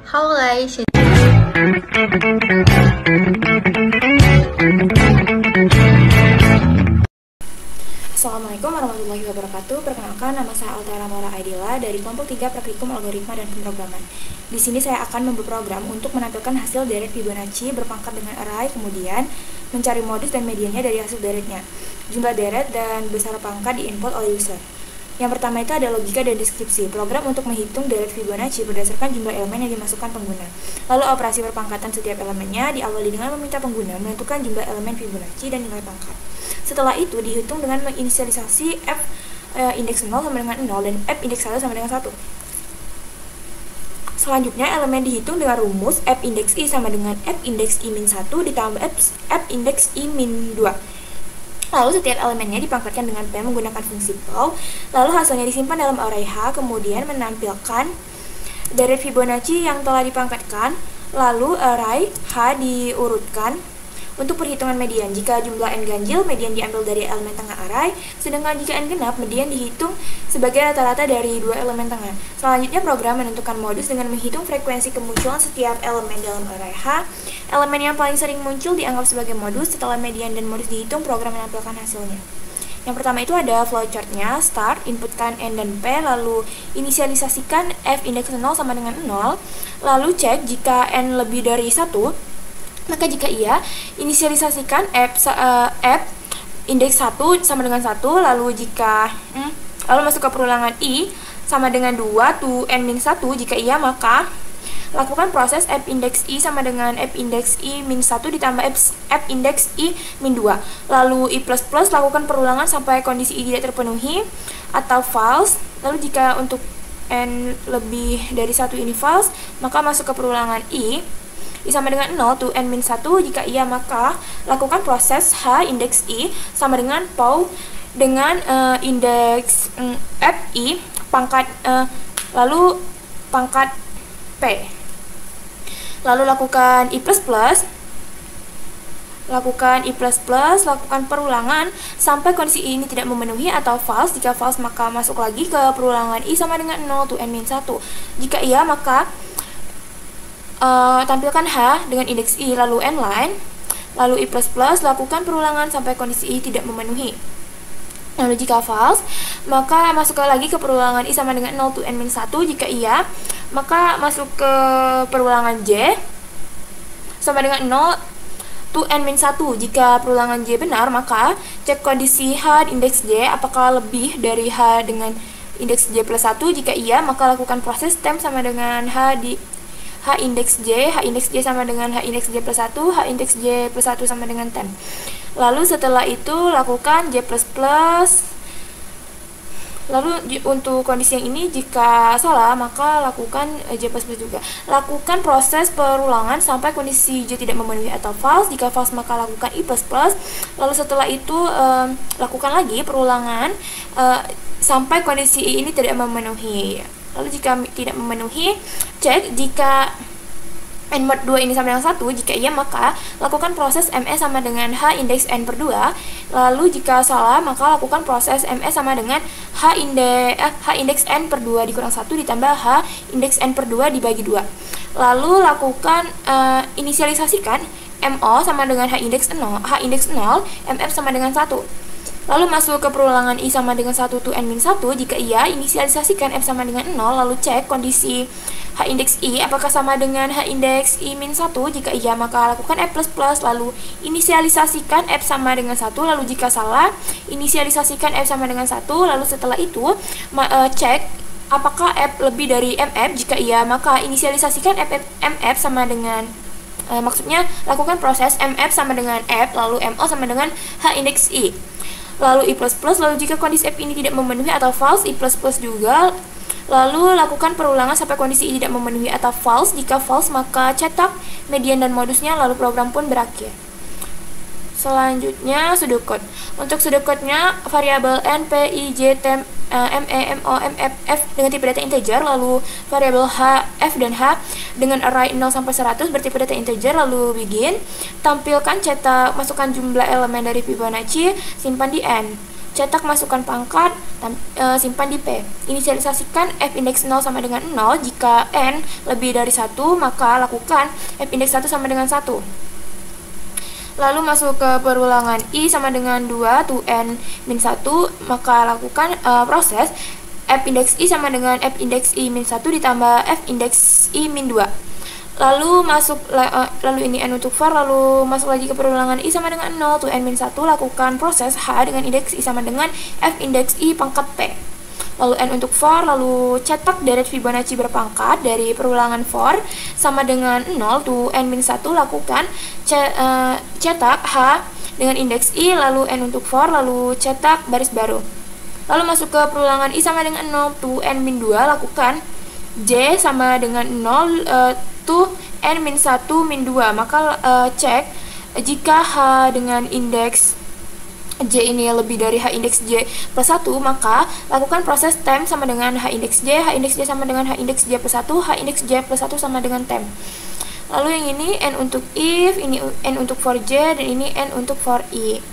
好来先。Assalamualaikum warahmatullahi wabarakatuh. Perkenalkan, nama saya Altara Maura Aidila dari kelompok 3 Praktikum Algoritma dan Pemrograman. Di sini saya akan membuat program untuk menampilkan hasil deret Fibonacci berpangkat dengan array, kemudian mencari modus dan mediannya dari hasil deretnya. Jumlah deret dan besar pangkat diinput oleh user. Yang pertama itu ada logika dan deskripsi. Program untuk menghitung deret Fibonacci berdasarkan jumlah elemen yang dimasukkan pengguna. Lalu operasi perpangkatan setiap elemennya diawali dengan meminta pengguna menentukan jumlah elemen Fibonacci dan nilai pangkat. Setelah itu dihitung dengan menginisialisasi f indeks 0 sama dengan 0 dan f indeks 1 sama dengan 1. Selanjutnya elemen dihitung dengan rumus f indeks i sama dengan f indeks i min 1 ditambah f indeks i min 2. Lalu setiap elemennya dipangkatkan dengan p menggunakan fungsi pow. Lalu hasilnya disimpan dalam array h, kemudian menampilkan deret Fibonacci yang telah dipangkatkan. Lalu array h diurutkan. Untuk perhitungan median, jika jumlah n ganjil, median diambil dari elemen tengah array, sedangkan jika n genap, median dihitung sebagai rata-rata dari dua elemen tengah. Selanjutnya, program menentukan modus dengan menghitung frekuensi kemunculan setiap elemen dalam array H. Elemen yang paling sering muncul dianggap sebagai modus. Setelah median dan modus dihitung, program menampilkan hasilnya. Yang pertama itu ada flowchart-nya, start, inputkan n dan p, lalu inisialisasikan f indeks 0 sama dengan 0, lalu cek jika n lebih dari 1, maka jika iya, inisialisasikan f indeks 1 sama dengan 1, lalu masuk ke perulangan i sama dengan 2 to n min 1, jika iya maka lakukan proses f indeks i sama dengan f indeks i min 1 ditambah f indeks i min 2. Lalu i++ lakukan perulangan sampai kondisi i tidak terpenuhi atau false. Lalu jika untuk n lebih dari 1 ini false, maka masuk ke perulangan i sama dengan 0 to n min 1, jika iya maka lakukan proses h indeks i sama dengan pow dengan indeks fi pangkat lalu pangkat p. Lalu lakukan lakukan perulangan sampai kondisi ini tidak memenuhi atau false. Jika false maka masuk lagi ke perulangan i sama dengan 0 to n min 1. Jika iya maka tampilkan H dengan indeks I lalu N line, lalu I++, lakukan perulangan sampai kondisi I tidak memenuhi. Lalu jika false, maka masuk lagi ke perulangan I sama dengan 0 to N min 1. Jika iya, maka masuk ke perulangan J sama dengan 0 to N min 1. Jika perulangan J benar, maka cek kondisi H indeks J apakah lebih dari H dengan indeks J plus 1. Jika iya, maka lakukan proses temp sama dengan H indeks J sama dengan H indeks J plus 1, H indeks J plus 1 sama dengan 10. Lalu setelah itu lakukan J++. Lalu untuk kondisi yang ini jika salah maka lakukan J++ juga. Lakukan proses perulangan sampai kondisi J tidak memenuhi atau false. Jika false maka lakukan I++. Lalu setelah itu lakukan lagi perulangan sampai kondisi I ini tidak memenuhi. Lalu jika tidak memenuhi, cek jika n mod 2 ini sama dengan 1. Jika iya maka lakukan proses ME sama dengan H indeks n per 2. Lalu jika salah maka lakukan proses ME sama dengan H indeks n per 2 dikurang 1 ditambah H indeks n per 2 dibagi 2. Lalu lakukan inisialisasikan MO sama dengan H indeks 0, MF sama dengan 1. Lalu masuk ke perulangan I sama dengan 1 to n min 1. Jika iya, inisialisasikan F sama dengan 0, lalu cek kondisi H indeks I apakah sama dengan H indeks I min 1. Jika iya, maka lakukan F++, lalu inisialisasikan F sama dengan 1. Lalu jika salah, inisialisasikan F sama dengan 1. Lalu setelah itu, cek apakah F lebih dari MF. Jika iya, maka inisialisasikan MF sama dengan maksudnya lakukan proses MF sama dengan F, lalu MO sama dengan H indeks I. Lalu I++, lalu jika kondisi F ini tidak memenuhi atau false, I++ juga. Lalu lakukan perulangan sampai kondisi I tidak memenuhi atau false. Jika false, maka cetak median dan modusnya, lalu program pun berakhir. Selanjutnya pseudocode. Untuk pseudocode-nya variabel n, p, i, j, temp, m, e, m, o, m, f, f dengan tipe data integer, lalu variabel h, f dan h dengan array 0 sampai 100 bertipe data integer, lalu begin. Tampilkan cetak masukkan jumlah elemen dari Fibonacci, simpan di n. Cetak masukkan pangkat, simpan di P. Inisialisasikan f indeks 0 sama dengan 0. Jika n lebih dari 1, maka lakukan f indeks 1 sama dengan 1. Lalu masuk ke perulangan I sama dengan 2 to n min 1, maka lakukan proses f indeks I sama dengan f indeks I min 1 ditambah f indeks I min 2. Lalu ini n untuk for, lalu masuk lagi ke perulangan I sama dengan 0 to n min 1, lakukan proses H dengan indeks I sama dengan f indeks I pangkat P. Lalu n untuk for, lalu cetak deret Fibonacci berpangkat dari perulangan for sama dengan 0 to n min 1, lakukan cetak H dengan indeks I, lalu n untuk for, lalu cetak baris baru. Lalu masuk ke perulangan I sama dengan 0 to n min 2, lakukan J sama dengan 0 to n min 1 min 2, maka cek jika H dengan indeks J ini lebih dari H indeks J plus 1, maka lakukan proses temp sama dengan H indeks J sama dengan H indeks J plus 1, H indeks J plus 1 sama dengan temp. Lalu yang ini n untuk if, ini n untuk for J, dan ini n untuk for I.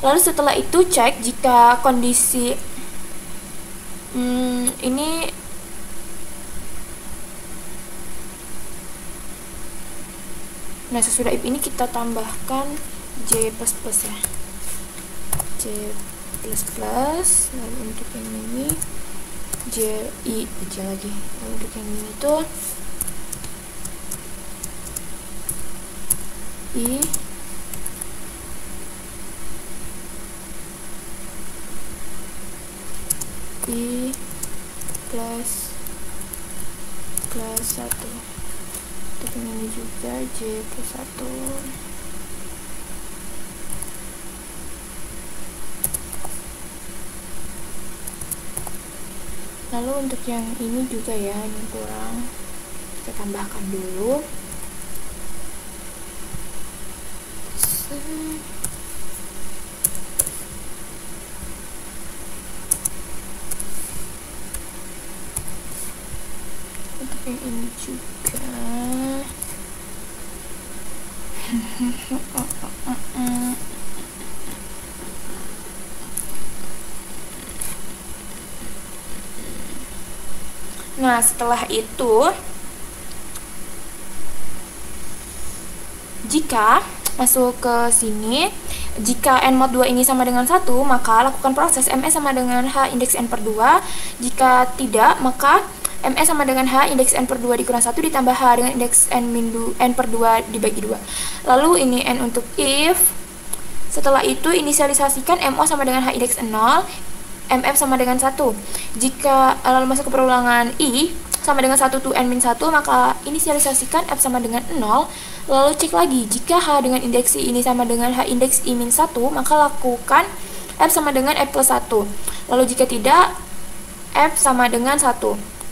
Lalu setelah itu cek jika kondisi ini nah sesudah if ini kita tambahkan J plus plus ya, J plus plus. Lalu untuk yang ini J I aja lagi. Lalu untuk yang ini tuh I plus 1. Untuk yang ini juga J plus 1. Lalu untuk yang ini juga ya, ini kurang, kita tambahkan dulu. Untuk yang ini juga nah setelah itu jika masuk ke sini, jika n mod 2 ini sama dengan 1, maka lakukan proses MS sama dengan H indeks n per 2. Jika tidak, maka MS sama dengan H indeks n per 2 dikurang 1 ditambah H dengan indeks n per 2 dibagi 2. Lalu ini n untuk if. Setelah itu inisialisasikan MO sama dengan H indeks 0, MF sama dengan 1. Jika lalu masuk ke perulangan I sama dengan 1 to n min 1, maka inisialisasikan F sama dengan 0. Lalu cek lagi jika H dengan indeks I ini sama dengan H indeks I min 1, maka lakukan F sama dengan F plus 1. Lalu jika tidak, F sama dengan 1.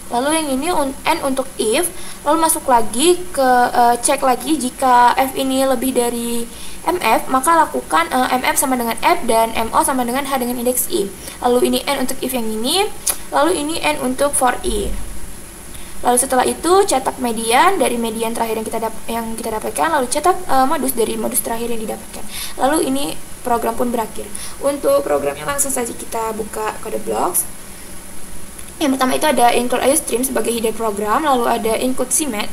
Lalu yang ini n untuk if. Lalu masuk lagi ke cek lagi jika F ini lebih dari MF, maka lakukan MF sama dengan F dan MO sama dengan H dengan indeks I. Lalu ini n untuk if yang ini, lalu ini n untuk for I. Lalu setelah itu cetak median dari median terakhir yang kita dapatkan, lalu cetak modus dari modus terakhir yang didapatkan. Lalu ini program pun berakhir. Untuk programnya langsung saja kita buka kode blocks. Yang pertama itu ada include iostream sebagai header program, lalu ada include cmet,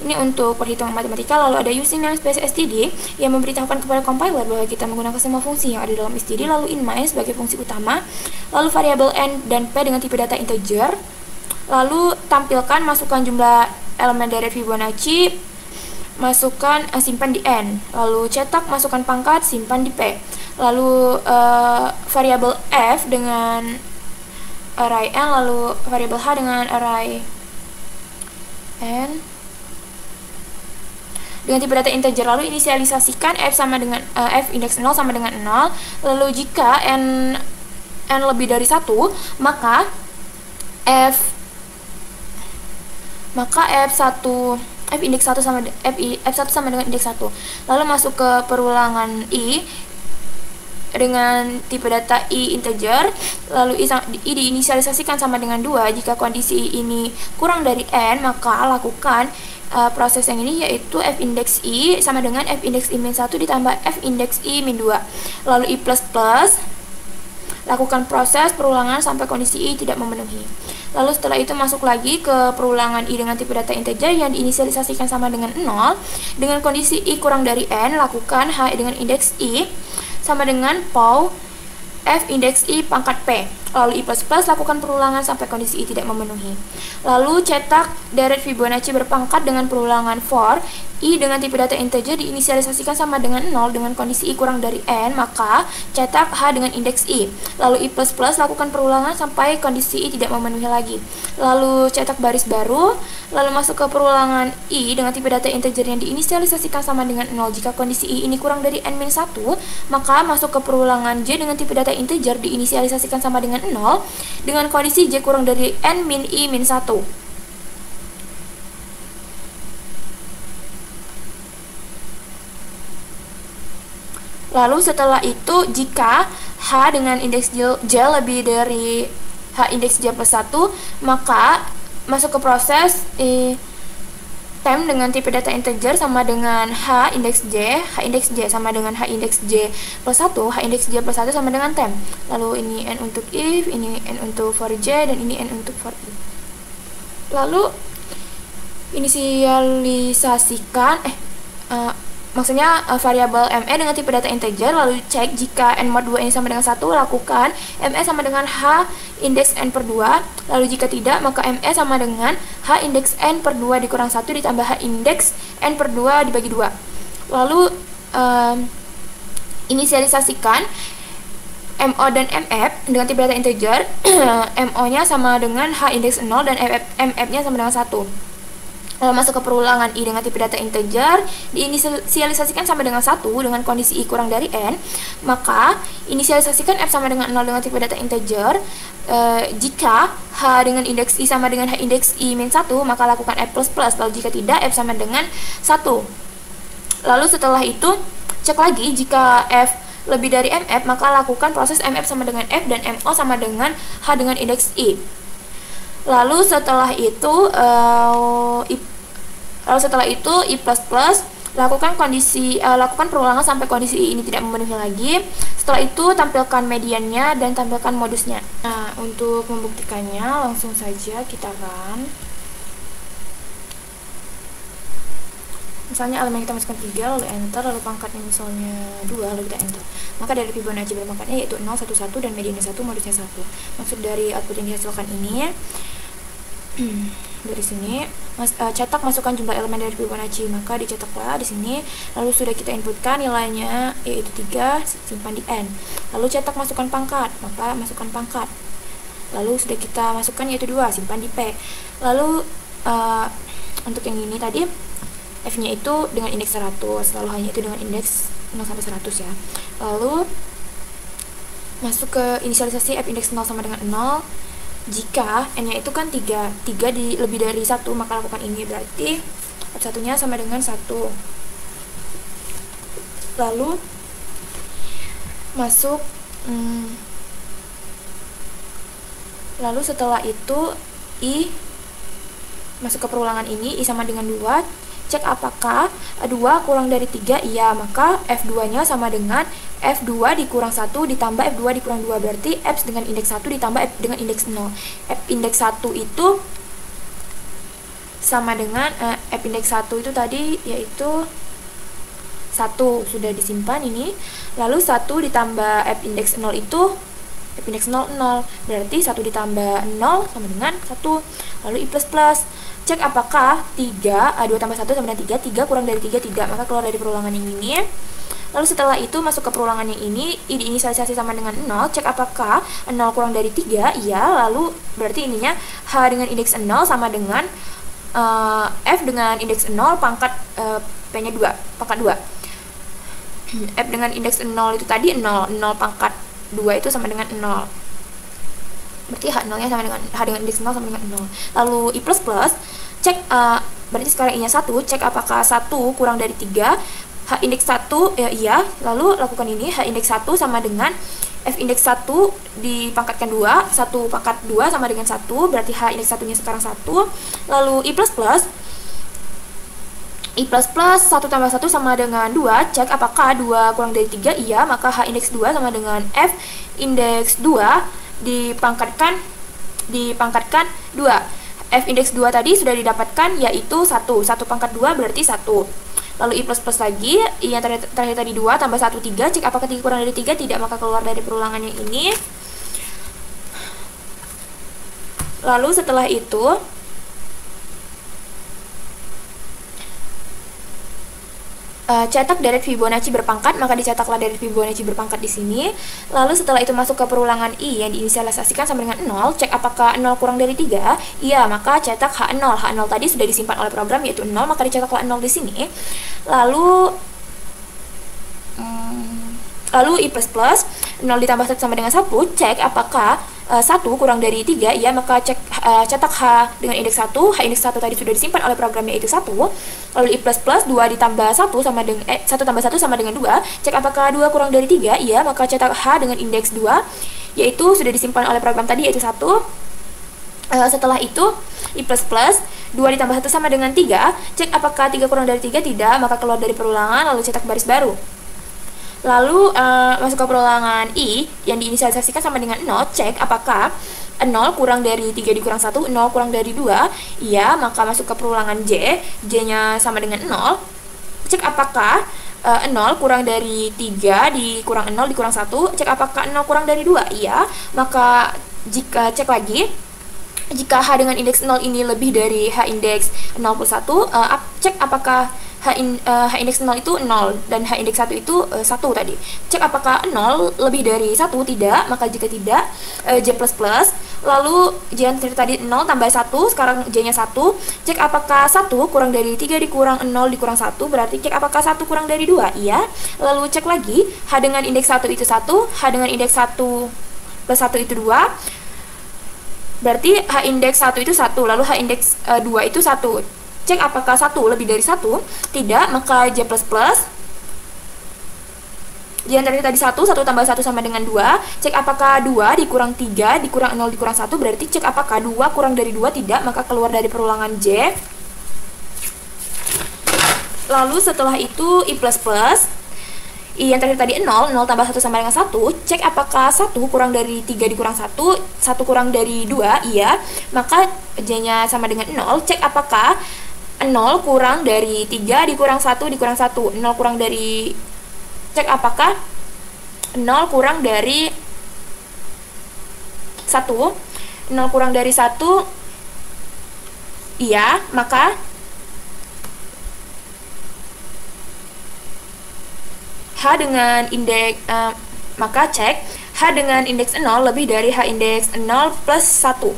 ini untuk perhitungan matematika, lalu ada using namespace std yang memberitahukan kepada compiler bahwa kita menggunakan semua fungsi yang ada dalam std, lalu inMain sebagai fungsi utama, lalu variabel n dan p dengan tipe data integer, lalu tampilkan masukkan jumlah elemen dari Fibonacci, masukkan simpan di n, lalu cetak masukkan pangkat, simpan di p, lalu variabel f dengan array n, lalu variabel h dengan array n dengan tipe data integer, lalu inisialisasikan f sama dengan f indeks 0 sama dengan 0. Lalu jika n lebih dari 1, maka f indeks 1 sama f1 sama dengan indeks 1. Lalu masuk ke perulangan I dengan tipe data I integer, lalu I diinisialisasikan sama dengan 2. Jika kondisi ini kurang dari n, maka lakukan proses yang ini, yaitu f indeks I sama dengan f indeks I min 1 ditambah f indeks I min 2. Lalu I plus plus, Lakukan proses perulangan sampai kondisi I tidak memenuhi. Lalu setelah itu masuk lagi ke perulangan I dengan tipe data integer yang diinisialisasikan sama dengan 0. Dengan kondisi I kurang dari N, lakukan H dengan indeks I sama dengan POW F indeks I pangkat P. Lalu I++, lakukan perulangan sampai kondisi I tidak memenuhi. Lalu cetak deret Fibonacci berpangkat dengan perulangan for I dengan tipe data integer diinisialisasikan sama dengan 0 dengan kondisi I kurang dari N, maka cetak H dengan indeks I. Lalu I++, lakukan perulangan sampai kondisi I tidak memenuhi lagi. Lalu cetak baris baru, lalu masuk ke perulangan I dengan tipe data integer yang diinisialisasikan sama dengan 0 jika kondisi I ini kurang dari N-1, maka masuk ke perulangan J dengan tipe data integer diinisialisasikan sama dengan 0 dengan kondisi J kurang dari N-I-1. Lalu setelah itu, jika H dengan indeks J lebih dari H indeks J plus 1, maka masuk ke proses temp dengan tipe data integer sama dengan H indeks J sama dengan H indeks J plus 1, H indeks J plus 1 sama dengan temp. Lalu ini N untuk if, ini N untuk for J, dan ini N untuk for I. Lalu inisialisasikan maksudnya variabel ME dengan tipe data integer, lalu cek jika N mod 2 ini sama dengan 1, lakukan ME sama dengan H indeks N per 2, lalu jika tidak, maka ME sama dengan H indeks N per 2 dikurang 1 ditambah H indeks N per 2 dibagi 2. Lalu inisialisasikan MO dan MF dengan tipe data integer, MO nya sama dengan H indeks 0 dan MF nya sama dengan 1. Lalu masuk ke perulangan I dengan tipe data integer diinisialisasikan sama dengan 1 dengan kondisi I kurang dari N, maka inisialisasikan F sama dengan 0 dengan tipe data integer. Jika H dengan indeks I sama dengan H indeks I min 1, maka lakukan F++, lalu jika tidak, F sama dengan 1. Lalu setelah itu cek lagi jika F lebih dari MF, maka lakukan proses MF sama dengan F dan MO sama dengan H dengan indeks I. Lalu setelah itu I++, lakukan perulangan sampai kondisi I ini tidak memenuhi lagi. Setelah itu tampilkan mediannya dan tampilkan modusnya. Nah, untuk membuktikannya langsung saja kita run. Misalnya elemen kita masukkan 3, lalu enter, lalu pangkatnya misalnya 2, lalu kita enter. Maka dari Fibonacci berpangkatnya yaitu 0, 1, 1, dan mediannya 1, modusnya 1. Maksud dari output yang dihasilkan ini, dari sini cetak masukkan jumlah elemen dari Fibonacci, maka dicetaklah di sini. Lalu sudah kita inputkan nilainya yaitu 3, simpan di N. Lalu cetak masukkan pangkat, maka masukkan pangkat. Lalu sudah kita masukkan yaitu 2, simpan di P. Lalu untuk yang ini tadi F nya itu dengan indeks 100, lalu hanya itu dengan indeks 0 sampai 100 ya. Lalu masuk ke inisialisasi F indeks 0 sama dengan 0. Jika N nya itu kan 3 lebih dari 1, maka lakukan ini, berarti F1 nya sama dengan 1. Lalu masuk lalu setelah itu I masuk ke perulangan ini, I sama dengan 2, cek apakah 2 kurang dari 3, iya, maka F2 nya sama dengan F2 dikurang 1 ditambah F2 dikurang 2, berarti F dengan indeks 1 ditambah F dengan indeks 0. F indeks 1 itu sama dengan F indeks 1 itu tadi yaitu 1, sudah disimpan ini. Lalu 1 ditambah F indeks 0 itu F indeks 0, 0, berarti 1 ditambah 0 sama dengan 1. Lalu I++, cek apakah 2 tambah 1 sama dengan 3 kurang dari 3, tidak, maka keluar dari perulangan yang ini. Lalu setelah itu masuk ke perulangan yang ini, I diinisialisasi sama dengan 0, cek apakah 0 kurang dari 3, iya, lalu berarti ininya H dengan indeks 0 sama dengan F dengan indeks 0 pangkat P nya 2, pangkat 2. F dengan indeks 0 itu tadi 0 pangkat 2 itu sama dengan 0. Berarti H0 nya sama dengan H dengan indeks 0 sama dengan 0. Lalu I++, cek berarti sekarang I nya 1, cek apakah 1 kurang dari 3, H indeks 1 ya iya, lalu lakukan ini, H indeks 1 sama dengan F indeks 1 dipangkatkan 2, 1 pangkat 2 sama dengan 1, berarti H indeks 1 nya sekarang 1. Lalu I++, I plus plus 1 tambah 1 sama dengan 2, cek apakah 2 kurang dari 3, iya, maka H indeks 2 sama dengan F indeks 2 dipangkatkan 2. F indeks 2 tadi sudah didapatkan yaitu 1 pangkat 2 berarti 1. Lalu I plus plus lagi, I yang terakhir tadi 2 tambah 1 3, cek apakah 3 kurang dari 3, tidak, maka keluar dari perulangan yang ini. Lalu setelah itu cetak deret Fibonacci berpangkat, maka dicetaklah deret Fibonacci berpangkat di sini. Lalu setelah itu masuk ke perulangan I yang diinisialisasikan sama dengan 0, cek apakah 0 kurang dari 3, iya, maka cetak H0. H0 tadi sudah disimpan oleh program yaitu 0, maka dicetaklah 0 di sini. Lalu I plus plus 0 ditambah 1 sama dengan 1, cek apakah 1 kurang dari 3, ya, maka cetak H dengan indeks 1. H indeks 1 tadi sudah disimpan oleh programnya yaitu 1. Lalu I plus plus 2 ditambah 1 sama dengan 1 tambah 1 sama dengan 2, cek apakah 2 kurang dari 3, iya, maka cetak H dengan indeks 2 yaitu sudah disimpan oleh program tadi yaitu 1. Setelah itu I plus plus 2 ditambah 1 sama dengan 3, cek apakah 3 kurang dari 3, tidak, maka keluar dari perulangan lalu cetak baris baru. Lalu masuk ke perulangan I yang diinisialisasikan sama dengan 0, cek apakah 0 kurang dari 3 dikurang 1, 0 kurang dari 2, iya, maka masuk ke perulangan J, J-nya sama dengan 0, cek apakah 0 kurang dari 3 dikurang 0 dikurang 1, cek apakah 0 kurang dari 2, iya, maka jika cek lagi, jika H dengan indeks 0 ini lebih dari H indeks 0 plus 1, cek apakah H indeks 0 itu 0 dan H indeks 1 itu 1 tadi. Cek apakah 0 lebih dari 1, tidak, maka jika tidak, J plus plus. Lalu J yang tadi 0 tambah 1, sekarang J-nya 1. Cek apakah 1 kurang dari 3 dikurang 0 dikurang 1, berarti cek apakah 1 kurang dari 2, iya. Lalu cek lagi, H dengan indeks 1 itu 1, H dengan indeks 1 plus 1 itu 2. Berarti H indeks 1 itu 1, lalu H indeks 2 itu 1. Cek apakah 1 lebih dari 1, tidak, maka J plus plus. J yang tadi 1 tambah 1 sama dengan 2, cek apakah 2 dikurang 3 dikurang 0 dikurang 1, berarti cek apakah 2 kurang dari 2, tidak, maka keluar dari perulangan J. Lalu setelah itu I plus plus, I yang tadi 0 tambah 1 sama dengan 1, cek apakah 1 kurang dari 3 dikurang 1, 1 kurang dari 2, iya, maka J-nya sama dengan 0, cek apakah 0 kurang dari 3 dikurang 1 dikurang 1, 0 kurang dari, cek apakah 0 kurang dari 1, 0 kurang dari 1, iya, maka H dengan indeks, maka cek H dengan indeks 0 lebih dari H indeks 0 plus 1.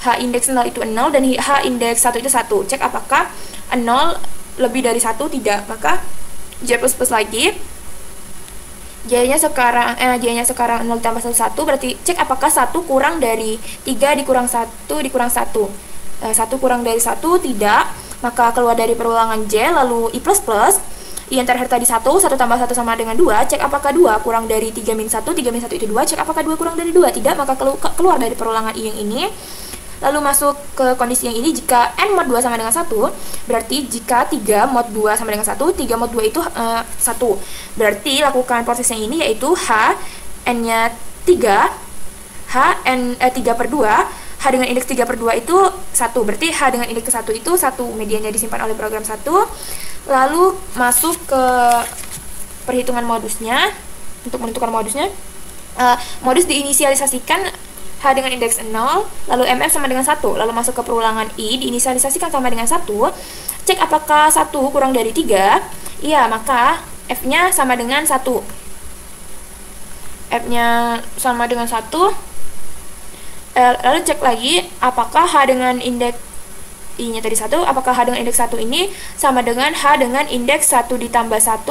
H indeks 0 itu 0 dan H indeks 1 itu 1. Cek apakah 0 lebih dari 1, tidak, maka J plus plus lagi. J-nya sekarang 0 tambah 1, 1, berarti cek apakah 1 kurang dari 3 dikurang 1 dikurang 1. 1 kurang dari 1, tidak, maka keluar dari perulangan J. Lalu I plus plus, I yang terakhir tadi 1 tambah 1 sama dengan 2, cek apakah 2 kurang dari 3 min 1, 3 min 1 itu 2, cek apakah 2 kurang dari 2, tidak, maka keluar dari perulangan I yang ini. Lalu masuk ke kondisi yang ini, jika N mod 2 sama dengan 1, berarti jika 3 mod 2 sama dengan 1, 3 mod 2 itu 1. Berarti lakukan proses yang ini, yaitu H, N-nya 3, H, N, 3 per 2, H dengan indeks 3 per 2 itu 1, berarti H dengan indeks 1 itu 1, medianya disimpan oleh program 1. Lalu masuk ke perhitungan modusnya. Untuk menentukan modusnya, modus diinisialisasikan H dengan indeks 0, lalu MF sama dengan 1, lalu masuk ke perulangan I, diinisialisasikan sama dengan 1, cek apakah 1 kurang dari 3, iya, maka F-nya sama dengan 1. F-nya sama dengan 1, lalu cek lagi, apakah H dengan indeks I-nya tadi 1, apakah H dengan indeks 1 ini sama dengan H dengan indeks 1 ditambah 1,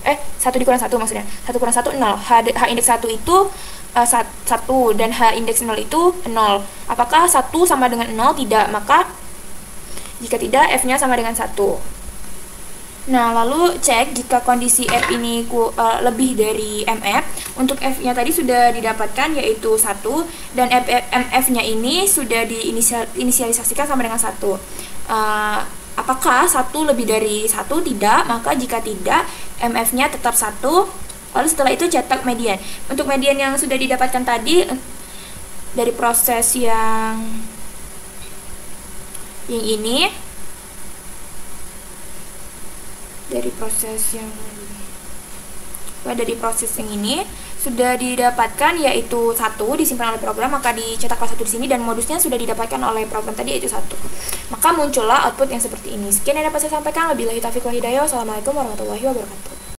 1 dikurang 1 maksudnya, 1 kurang 1, 0, H indeks 1 itu 1 dan H indeks 0 itu 0. Apakah 1 sama dengan 0? Tidak, maka jika tidak, F-nya sama dengan 1. Nah, lalu cek jika kondisi F ini lebih dari MF. Untuk F-nya tadi sudah didapatkan yaitu 1, dan MF-nya ini sudah diinisialisasikan sama dengan 1. apakah 1 lebih dari 1? Tidak. Maka jika tidak, MF-nya tetap 1. Lalu setelah itu cetak median. Untuk median yang sudah didapatkan tadi dari proses yang ini, dari proses yang ini sudah didapatkan yaitu 1 disimpan oleh program, maka dicetaklah 1 di sini, dan modusnya sudah didapatkan oleh program tadi yaitu 1. Maka muncullah output yang seperti ini. Sekian yang dapat saya sampaikan. Wabillahi taufiq wal hidayah. Wassalamualaikum warahmatullahi wabarakatuh.